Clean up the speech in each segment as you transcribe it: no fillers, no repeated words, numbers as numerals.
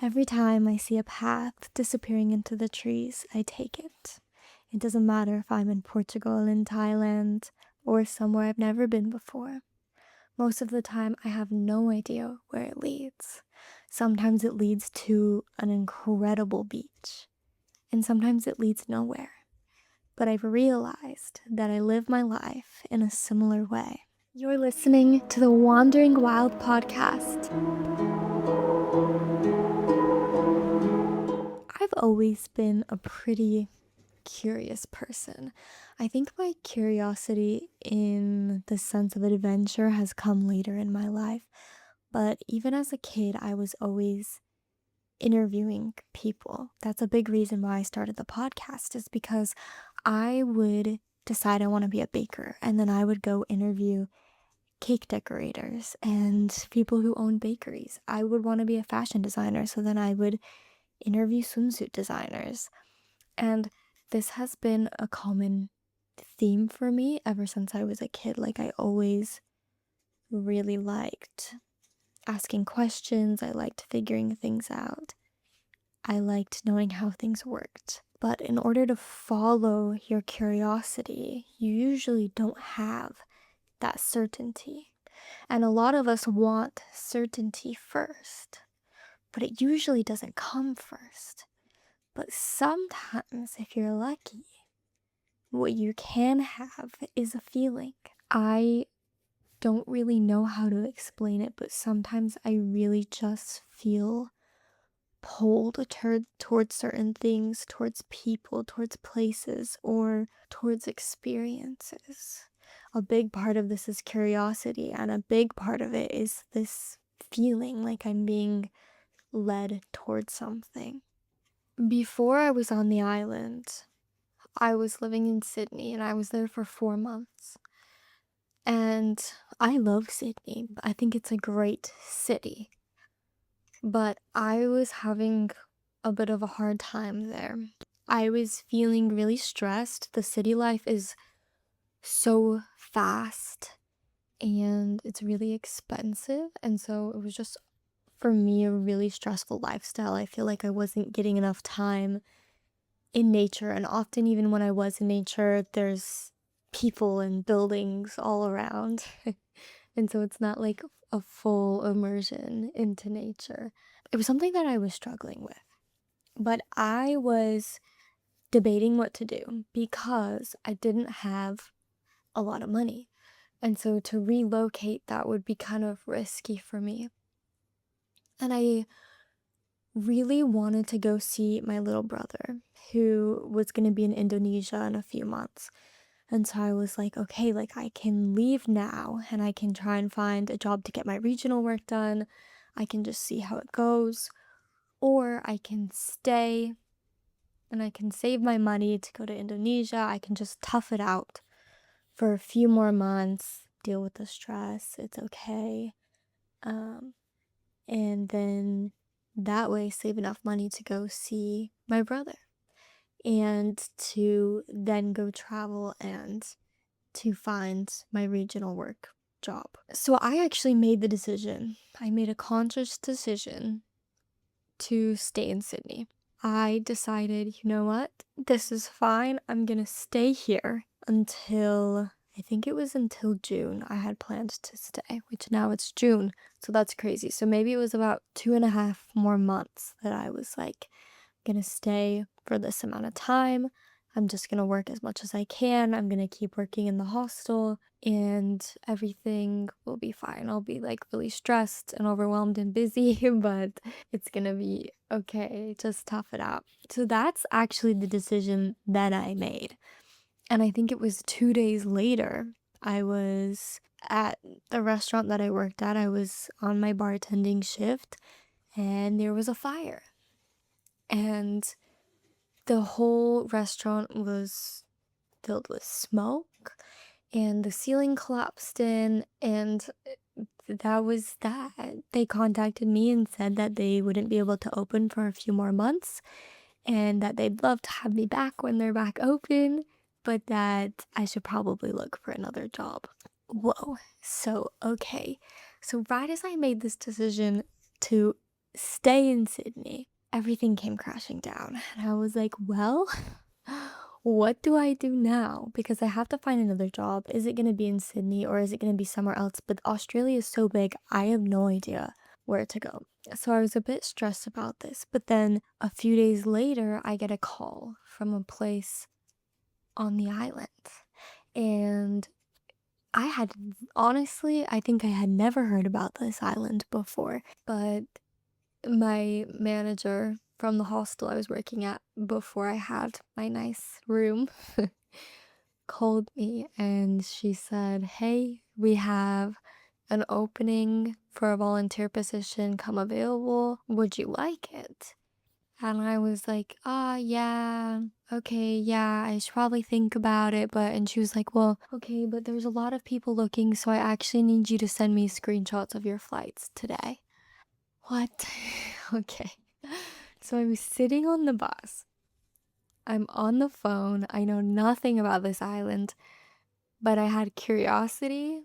Every time I see a path disappearing into the trees, I take it. It doesn't matter if I'm in Portugal, in Thailand, or somewhere I've never been before. Most of the time, I have no idea where it leads. Sometimes it leads to an incredible beach, and sometimes it leads nowhere. But I've realized that I live my life in a similar way. You're listening to the Wandering Wild podcast. I've always been a pretty curious person. I think my curiosity in the sense of adventure has come later in my life. But even as a kid, I was always interviewing people. That's a big reason why I started the podcast, is because I would decide I want to be a baker, and then I would go interview cake decorators and people who own bakeries. I would want to be a fashion designer, so then I would interview swimsuit designers. And this has been a common theme for me ever since I was a kid. Like, I always really liked asking questions, I liked figuring things out, I liked knowing how things worked. But in order to follow your curiosity, you usually don't have that certainty. And a lot of us want certainty first, but it usually doesn't come first. But sometimes, if you're lucky, what you can have is a feeling. I don't really know how to explain it, but sometimes I really just feel pulled towards certain things, towards people, towards places, or towards experiences. A big part of this is curiosity, and a big part of it is this feeling like I'm being led towards something. Before I was on the island, I was living in Sydney and I was there for 4 months. And I love Sydney. I think it's a great city. But I was having a bit of a hard time there. I was feeling really stressed. The city life is so fast and it's really expensive. And so it was just, for me, a really stressful lifestyle. I feel like I wasn't getting enough time in nature. And often, even when I was in nature, there's people and buildings all around. And so it's not like a full immersion into nature. It was something that I was struggling with. But I was debating what to do because I didn't have a lot of money. And so to relocate, that would be kind of risky for me. And I really wanted to go see my little brother, who was going to be in Indonesia in a few months. And so I was like, okay, like I can leave now and I can try and find a job to get my regional work done. I can just see how it goes. Or I can stay and I can save my money to go to Indonesia. I can just tough it out for a few more months, deal with the stress. It's okay. Um, and then that way save enough money to go see my brother and to then go travel and to find my regional work job. So I actually made the decision. I made a conscious decision to stay in Sydney. I decided, you know what? This is fine. I'm gonna stay here until, I think it was until June I had planned to stay, which now it's June. So that's crazy. So maybe it was about 2.5 more months that I was like, gonna stay for this amount of time. I'm just gonna work as much as I can. I'm gonna keep working in the hostel and everything will be fine. I'll be like really stressed and overwhelmed and busy, but it's gonna be okay. Just tough it out. So that's actually the decision that I made. And I think it was 2 days later, I was at the restaurant that I worked at. I was on my bartending shift and there was a fire. And the whole restaurant was filled with smoke and the ceiling collapsed in, and that was that. They contacted me and said that they wouldn't be able to open for a few more months and that they'd love to have me back when they're back open, but that I should probably look for another job. Whoa. So, okay. So right as I made this decision to stay in Sydney. Everything came crashing down. And I was like, well, what do I do now? Because I have to find another job. Is it going to be in Sydney or is it going to be somewhere else? But Australia is so big, I have no idea where to go. So I was a bit stressed about this. But then a few days later, I get a call from a place on the island. And I had honestly, I think I had never heard about this island before, but my manager from the hostel I was working at before I had my nice room called me and she said, "Hey, we have an opening for a volunteer position come available. Would you like it?" And I was like, yeah, okay, yeah, I should probably think about it. And she was like, well, okay, but there's a lot of people looking, so I actually need you to send me screenshots of your flights today. What? Okay. So I'm sitting on the bus. I'm on the phone. I know nothing about this island, but I had curiosity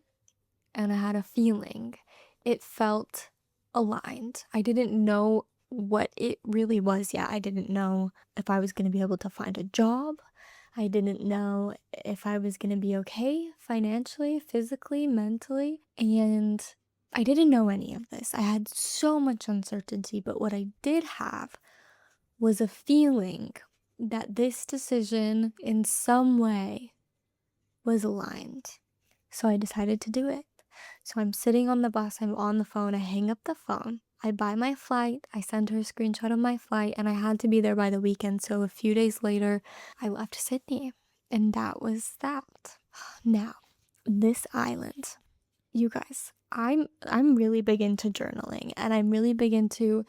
and I had a feeling. It felt aligned. I didn't know what it really was yet. I didn't know if I was going to be able to find a job. I didn't know if I was going to be okay financially, physically, mentally. And I didn't know any of this. I had so much uncertainty, but what I did have was a feeling that this decision in some way was aligned. So I decided to do it. So I'm sitting on the bus, I'm on the phone, I hang up the phone, I buy my flight, I send her a screenshot of my flight, and I had to be there by the weekend. So a few days later, I left Sydney. And that was that. Now, this island, you guys, I'm really big into journaling and I'm really big into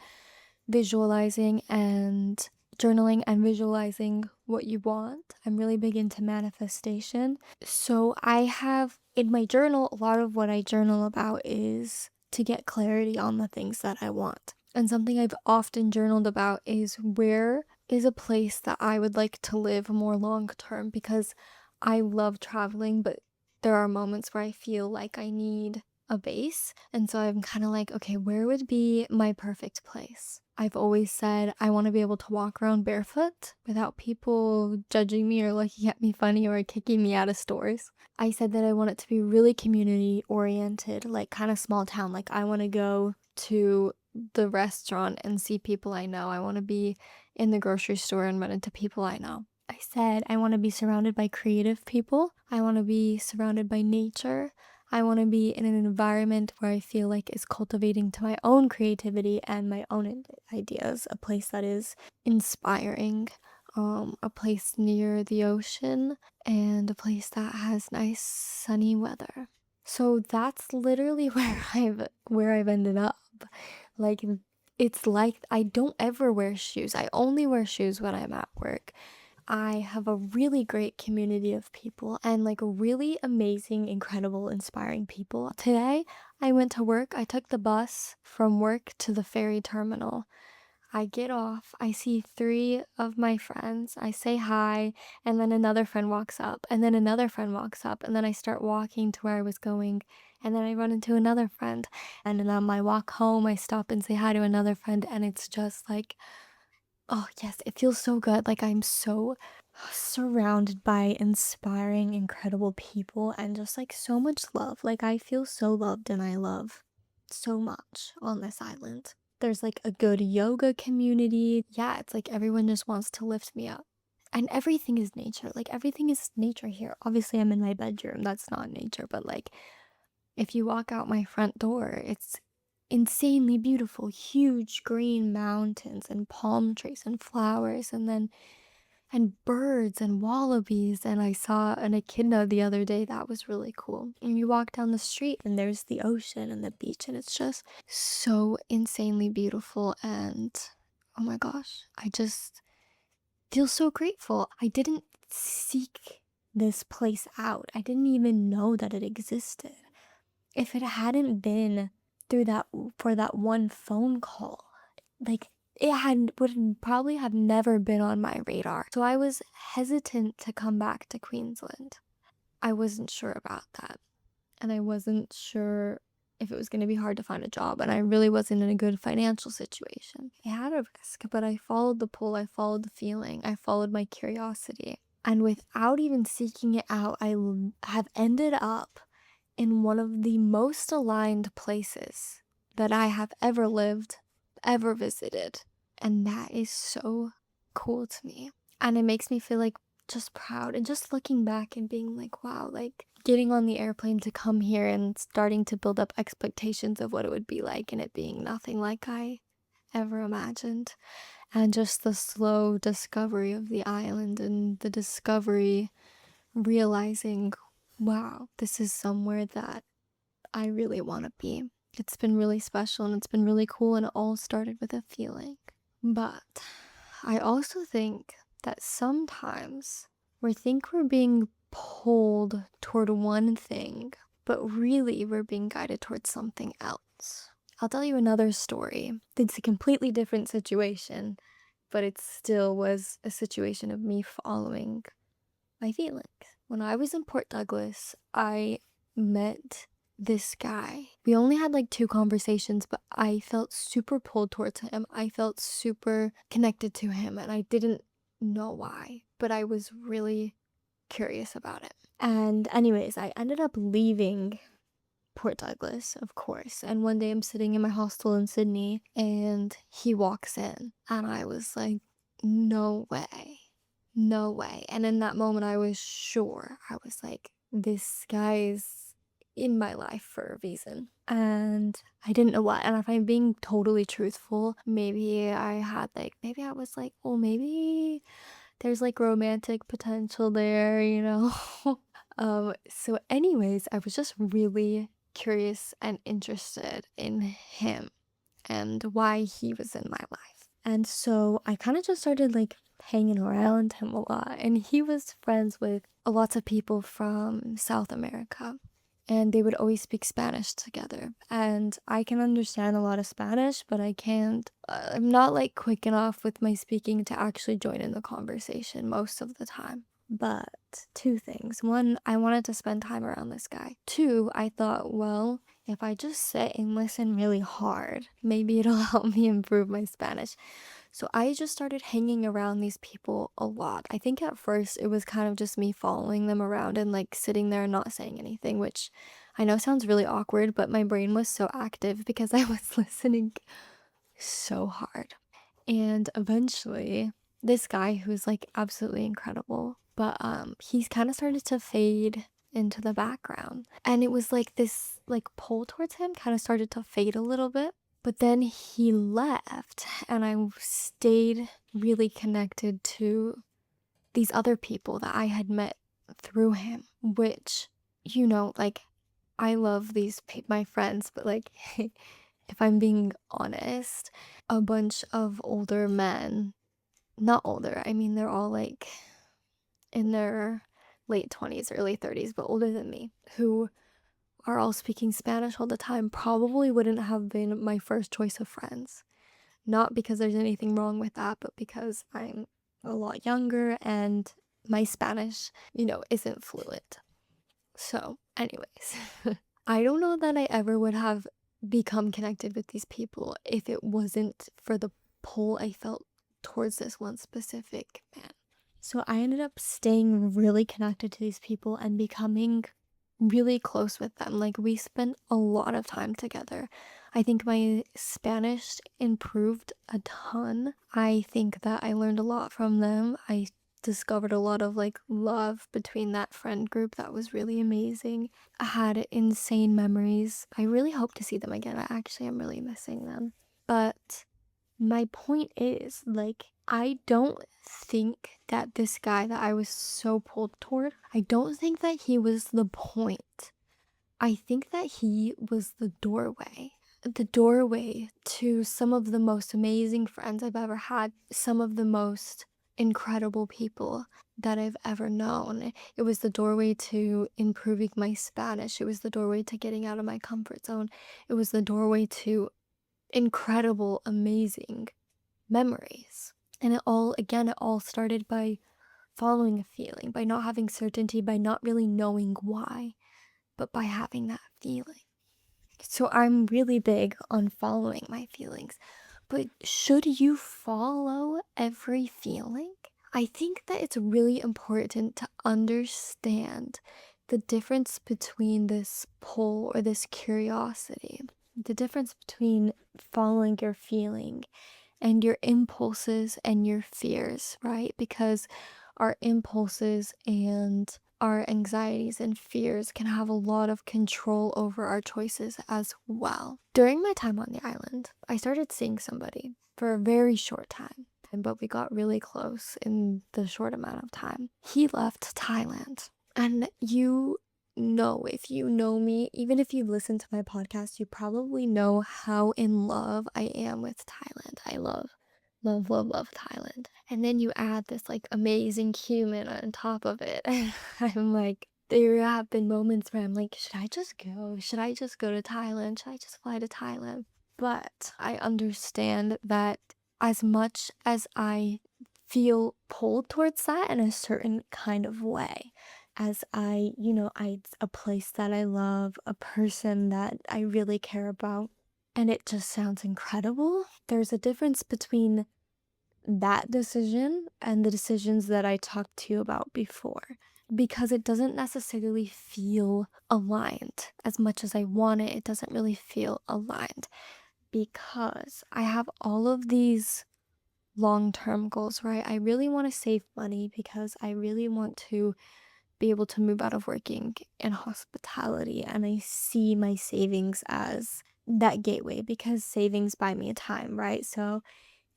visualizing and journaling and visualizing what you want. I'm really big into manifestation. So I have in my journal, a lot of what I journal about is to get clarity on the things that I want. And something I've often journaled about is where is a place that I would like to live more long term because I love traveling, but there are moments where I feel like I need a base. And so I'm kind of like, okay, where would be my perfect place? I've always said I want to be able to walk around barefoot without people judging me or looking at me funny or kicking me out of stores. I said that I want it to be really community oriented, like kind of small town. Like I want to go to the restaurant and see people I know. I want to be in the grocery store and run into people I know. I said I want to be surrounded by creative people. I want to be surrounded by nature. I want to be in an environment where I feel like is cultivating to my own creativity and my own ideas. A place that is inspiring, a place near the ocean, and a place that has nice sunny weather. So that's literally where I've ended up. Like it's like I don't ever wear shoes. I only wear shoes when I'm at work. I have a really great community of people and like really amazing, incredible, inspiring people. Today, I went to work. I took the bus from work to the ferry terminal. I get off, I see three of my friends, I say hi, and then another friend walks up, and then another friend walks up, and then I start walking to where I was going, and then I run into another friend. And then on my walk home, I stop and say hi to another friend, and it's just like, oh, yes, it feels so good. Like I'm so surrounded by inspiring, incredible people and just like so much love. Like I feel so loved and I love so much on this island. There's like a good yoga community. Yeah, it's like everyone just wants to lift me up. And everything is nature. Like everything is nature here. Obviously, I'm in my bedroom. That's not nature, but like if you walk out my front door, it's insanely beautiful, huge green mountains and palm trees and flowers and birds and wallabies. And I saw an echidna the other day that was really cool. And you walk down the street and there's the ocean and the beach and it's just so insanely beautiful. And oh my gosh, I just feel so grateful. I didn't seek this place out. I didn't even know that it existed. If it hadn't been through that for that one phone call, like it had would probably have never been on my radar. So I was hesitant to come back to Queensland. I wasn't sure about that. And I wasn't sure if it was going to be hard to find a job, and I really wasn't in a good financial situation. I had a risk, but I followed the pull, I followed the feeling, I followed my curiosity. And without even seeking it out, have ended up in one of the most aligned places that I have ever lived, ever visited. And that is so cool to me. And it makes me feel like just proud and just looking back and being like, wow, like getting on the airplane to come here and starting to build up expectations of what it would be like and it being nothing like I ever imagined. And just the slow discovery of the island and the discovery realizing, wow, this is somewhere that I really want to be. It's been really special and it's been really cool, and it all started with a feeling. But I also think that sometimes we think we're being pulled toward one thing, but really we're being guided towards something else. I'll tell you another story. It's a completely different situation, but it still was a situation of me following my feelings. When I was in Port Douglas, I met this guy. We only had like 2 conversations, but I felt super pulled towards him. I felt super connected to him, and I didn't know why, but I was really curious about it. And, anyways, I ended up leaving Port Douglas, of course. And one day I'm sitting in my hostel in Sydney, and he walks in, and I was like, no way. No way. And in that moment, I was sure. I was like, this guy's in my life for a reason. And I didn't know what. And if I'm being totally truthful, maybe I was like, well, maybe there's like romantic potential there, you know? So anyways, I was just really curious and interested in him and why he was in my life. And so I kind of just started like hanging around him a lot. And he was friends with lots of people from South America. And they would always speak Spanish together. And I can understand a lot of Spanish, but I can't, I'm not like quick enough with my speaking to actually join in the conversation most of the time. But 2 things. One, I wanted to spend time around this guy. 2, I thought, well, if I just sit and listen really hard, maybe it'll help me improve my Spanish. So I just started hanging around these people a lot. I think at first it was kind of just me following them around and like sitting there and not saying anything, which I know sounds really awkward, but my brain was so active because I was listening so hard. And eventually, this guy who's like absolutely incredible, but he's kind of started to fade into the background. And it was like this like pull towards him kind of started to fade a little bit. But then he left, and I stayed really connected to these other people that I had met through him, which, like, I love my friends, but like, if I'm being honest, a bunch of older men, not older, I mean, they're all like in their late 20s, early 30s, but older than me, who are all speaking Spanish all the time, probably wouldn't have been my first choice of friends. Not because there's anything wrong with that, but because I'm a lot younger and my Spanish, isn't fluent. So, anyways, I don't know that I ever would have become connected with these people if it wasn't for the pull I felt towards this one specific man. So I ended up staying really connected to these people and becoming really close with them. Like, we spent a lot of time together. I think my Spanish improved a ton. I think that I learned a lot from them. I discovered a lot of like love between that friend group that was really amazing. I had insane memories. I really hope to see them again. I actually am really missing them. But my point is, like, I don't think that this guy that I was so pulled toward, I don't think that he was the point. I think that he was the doorway. The doorway to some of the most amazing friends I've ever had, some of the most incredible people that I've ever known. It was the doorway to improving my Spanish. It was the doorway to getting out of my comfort zone. It was the doorway to incredible, amazing memories. And it all started by following a feeling, by not having certainty, by not really knowing why, but by having that feeling. So I'm really big on following my feelings. But should you follow every feeling? I think that it's really important to understand the difference between this pull or this curiosity, the difference between following your feeling and your impulses and your fears, right? Because our impulses and our anxieties and fears can have a lot of control over our choices as well. During my time on the island, I started seeing somebody for a very short time, but we got really close in the short amount of time. He left Thailand. And if you know me, even if you've listened to my podcast, you probably know how in love I am with Thailand. I love Thailand. And then you add this like amazing human on top of it. I'm like, there have been moments where I'm like, should I just go? Should I just go to Thailand? Should I just fly to Thailand? But I understand that as much as I feel pulled towards that in a certain kind of way, as a place that I love, a person that I really care about, and it just sounds incredible. There's a difference between that decision and the decisions that I talked to you about before, because it doesn't necessarily feel aligned as much as I want it. It doesn't really feel aligned because I have all of these long-term goals, right? I really want to save money because I really want to be able to move out of working in hospitality, and I see my savings as that gateway because savings buy me time, right? So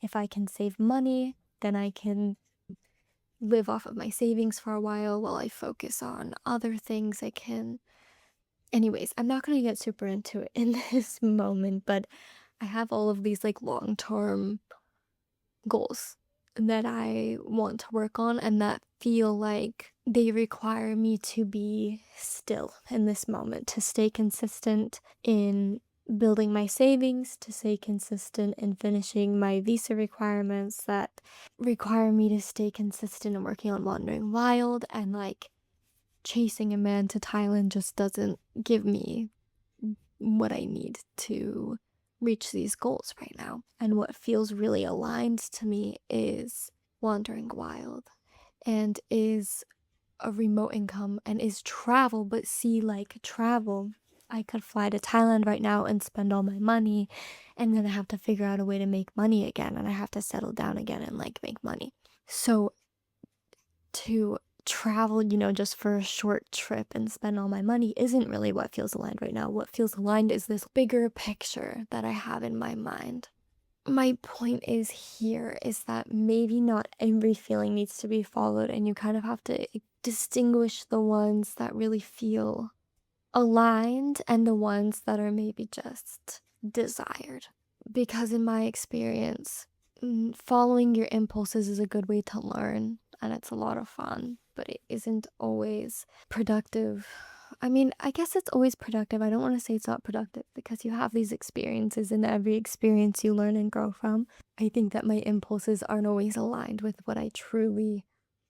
if I can save money, then I can live off of my savings for a while I focus on other things. I can. Anyways, I'm not going to get super into it in this moment, but I have all of these like long term goals that I want to work on and that feel like they require me to be still in this moment, to stay consistent in building my savings, to stay consistent in finishing my visa requirements, that require me to stay consistent in working on Wandering Wild, and like chasing a man to Thailand just doesn't give me what I need to reach these goals right now. And what feels really aligned to me is Wandering Wild and is a remote income and is travel, but see, like travel. I could fly to Thailand right now and spend all my money, and then I have to figure out a way to make money again, and I have to settle down again and like make money. So to travel, just for a short trip and spend all my money isn't really what feels aligned right now. What feels aligned is this bigger picture that I have in my mind. My point is that maybe not every feeling needs to be followed, and you kind of have to distinguish the ones that really feel aligned and the ones that are maybe just desired. Because in my experience, following your impulses is a good way to learn and it's a lot of fun, but it isn't always productive. I mean, I guess it's always productive. I don't want to say it's not productive because you have these experiences, and every experience you learn and grow from. I think that my impulses aren't always aligned with what I truly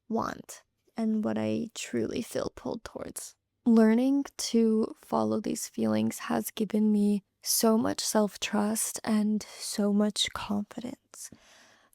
want and what I truly feel pulled towards. Learning to follow these feelings has given me so much self trust and so much confidence.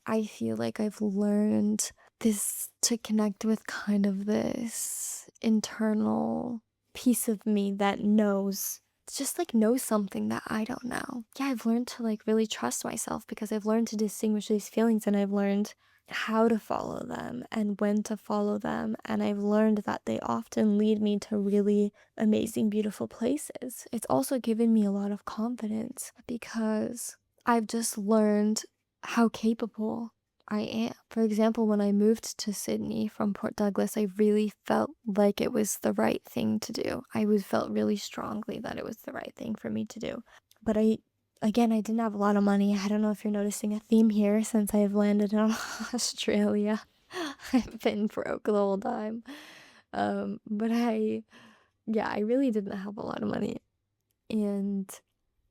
I feel like I've learned this to connect with kind of this internal piece of me that knows, just like knows something that I don't know. Yeah, I've learned to like really trust myself because I've learned to distinguish these feelings, and I've learned how to follow them and when to follow them. And I've learned that they often lead me to really amazing, beautiful places. It's also given me a lot of confidence because I've just learned how capable I am. For example, when I moved to Sydney from Port Douglas, I really felt like it was the right thing to do. Felt really strongly that it was the right thing for me to do. But again, I didn't have a lot of money. I don't know if you're noticing a theme here since I've landed in Australia. I've been broke the whole time. But yeah, I really didn't have a lot of money. And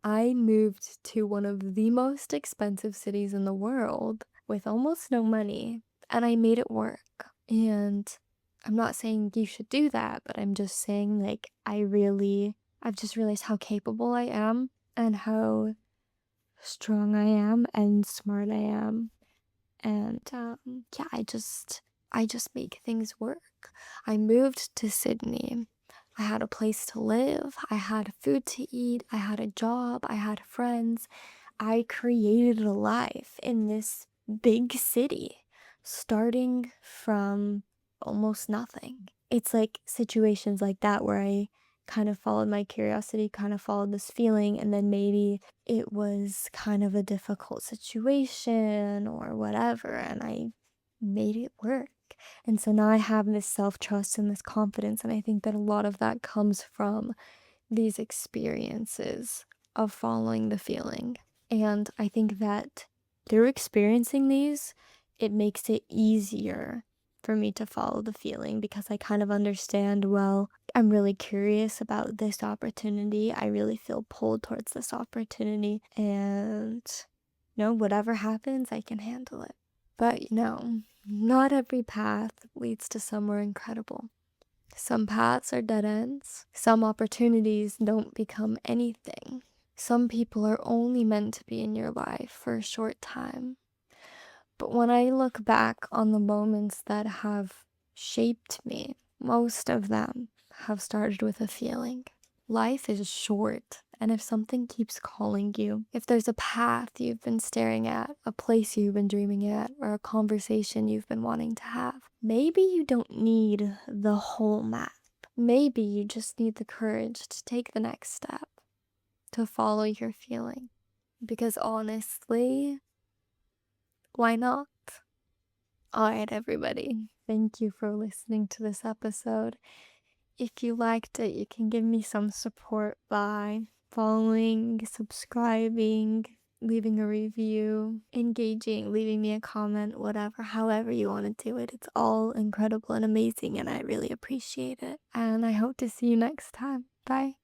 I moved to one of the most expensive cities in the world with almost no money, and I made it work. And I'm not saying you should do that, but I'm just saying, like, I've just realized how capable I am and how strong I am and smart I am. And yeah, I just make things work. I moved to Sydney. I had a place to live, I had food to eat, I had a job, I had friends. I created a life in this big city, starting from almost nothing. It's like situations like that where I kind of followed my curiosity, kind of followed this feeling, and then maybe it was kind of a difficult situation or whatever, and I made it work. And so now I have this self trust and this confidence, and I think that a lot of that comes from these experiences of following the feeling. And I think that through experiencing these, it makes it easier for me to follow the feeling because I kind of understand, well, I'm really curious about this opportunity. I really feel pulled towards this opportunity. And, whatever happens, I can handle it. But, not every path leads to somewhere incredible. Some paths are dead ends. Some opportunities don't become anything. Some people are only meant to be in your life for a short time. But when I look back on the moments that have shaped me, most of them have started with a feeling. Life is short, and if something keeps calling you, if there's a path you've been staring at, a place you've been dreaming at, or a conversation you've been wanting to have, maybe you don't need the whole map. Maybe you just need the courage to take the next step, to follow your feeling. Because honestly, why not? All right, everybody. Thank you for listening to this episode. If you liked it, you can give me some support by following, subscribing, leaving a review, engaging, leaving me a comment, whatever, however you want to do it. It's all incredible and amazing, and I really appreciate it. And I hope to see you next time. Bye.